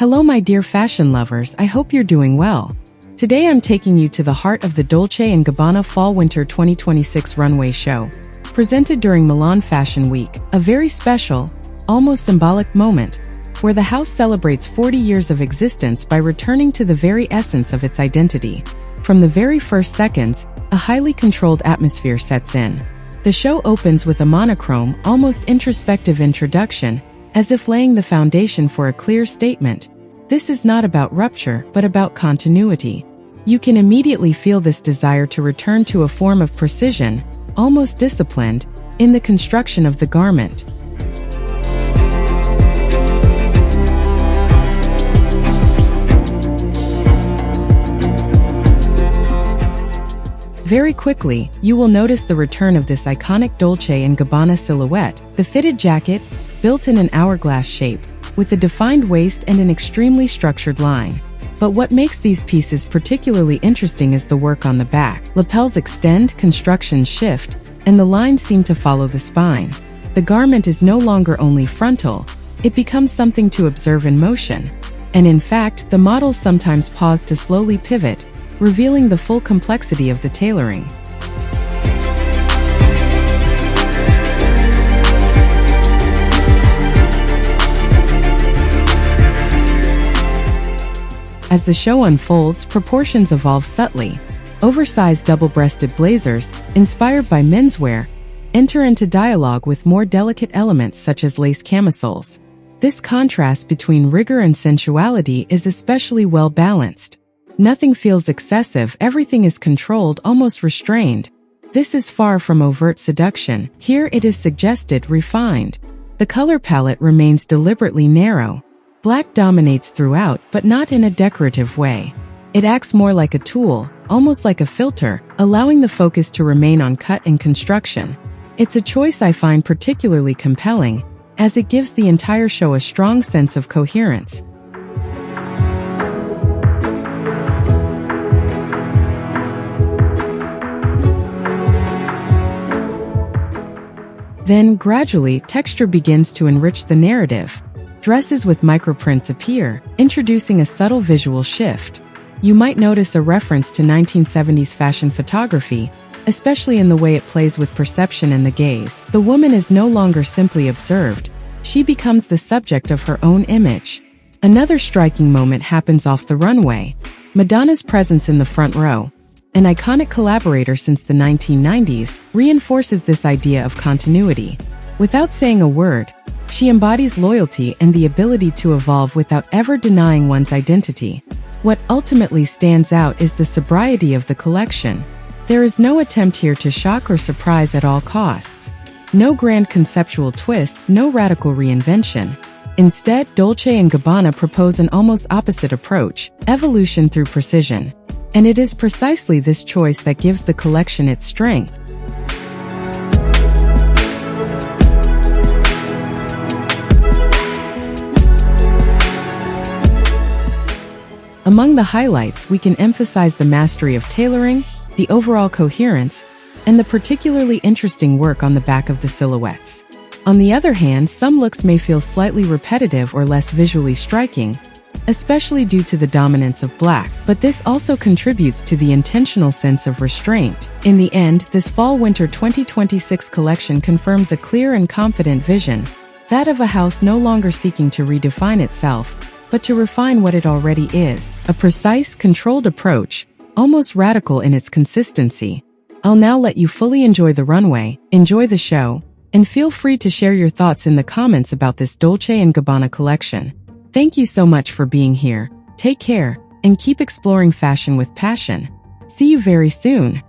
Hello my dear fashion lovers, I hope you're doing well. Today I'm taking you to the heart of the Dolce & Gabbana Fall-Winter 2026 runway show, presented during Milan Fashion Week, a very special, almost symbolic moment, where the house celebrates 40 years of existence by returning to the very essence of its identity. From the very first seconds, a highly controlled atmosphere sets in. The show opens with a monochrome, almost introspective introduction, as if laying the foundation for a clear statement. This is not about rupture, but about continuity. You can immediately feel this desire to return to a form of precision, almost disciplined, in the construction of the garment. Very quickly, you will notice the return of this iconic Dolce & Gabbana silhouette, the fitted jacket, built in an hourglass shape, with a defined waist and an extremely structured line. But what makes these pieces particularly interesting is the work on the back. Lapels extend, constructions shift, and the lines seem to follow the spine. The garment is no longer only frontal, it becomes something to observe in motion. And in fact, the models sometimes pause to slowly pivot, revealing the full complexity of the tailoring. As the show unfolds, proportions evolve subtly. Oversized double-breasted blazers, inspired by menswear, enter into dialogue with more delicate elements such as lace camisoles. This contrast between rigor and sensuality is especially well balanced. Nothing feels excessive, everything is controlled, almost restrained. This is far from overt seduction. Here it is suggested, refined. The color palette remains deliberately narrow. Black dominates throughout, but not in a decorative way. It acts more like a tool, almost like a filter, allowing the focus to remain on cut and construction. It's a choice I find particularly compelling, as it gives the entire show a strong sense of coherence. Then, gradually, texture begins to enrich the narrative. Dresses with microprints appear, introducing a subtle visual shift. You might notice a reference to 1970s fashion photography, especially in the way it plays with perception and the gaze. The woman is no longer simply observed. She becomes the subject of her own image. Another striking moment happens off the runway. Madonna's presence in the front row, an iconic collaborator since the 1990s, reinforces this idea of continuity. Without saying a word, she embodies loyalty and the ability to evolve without ever denying one's identity. What ultimately stands out is the sobriety of the collection. There is no attempt here to shock or surprise at all costs. No grand conceptual twists, no radical reinvention. Instead, Dolce & Gabbana propose an almost opposite approach, evolution through precision. And it is precisely this choice that gives the collection its strength. Among the highlights, we can emphasize the mastery of tailoring, the overall coherence, and the particularly interesting work on the back of the silhouettes. On the other hand, some looks may feel slightly repetitive or less visually striking, especially due to the dominance of black, but this also contributes to the intentional sense of restraint. In the end, this Fall-Winter 2026 collection confirms a clear and confident vision, that of a house no longer seeking to redefine itself, but to refine what it already is. A precise, controlled approach, almost radical in its consistency. I'll now let you fully enjoy the runway, enjoy the show, and feel free to share your thoughts in the comments about this Dolce & Gabbana collection. Thank you so much for being here. Take care, and keep exploring fashion with passion. See you very soon.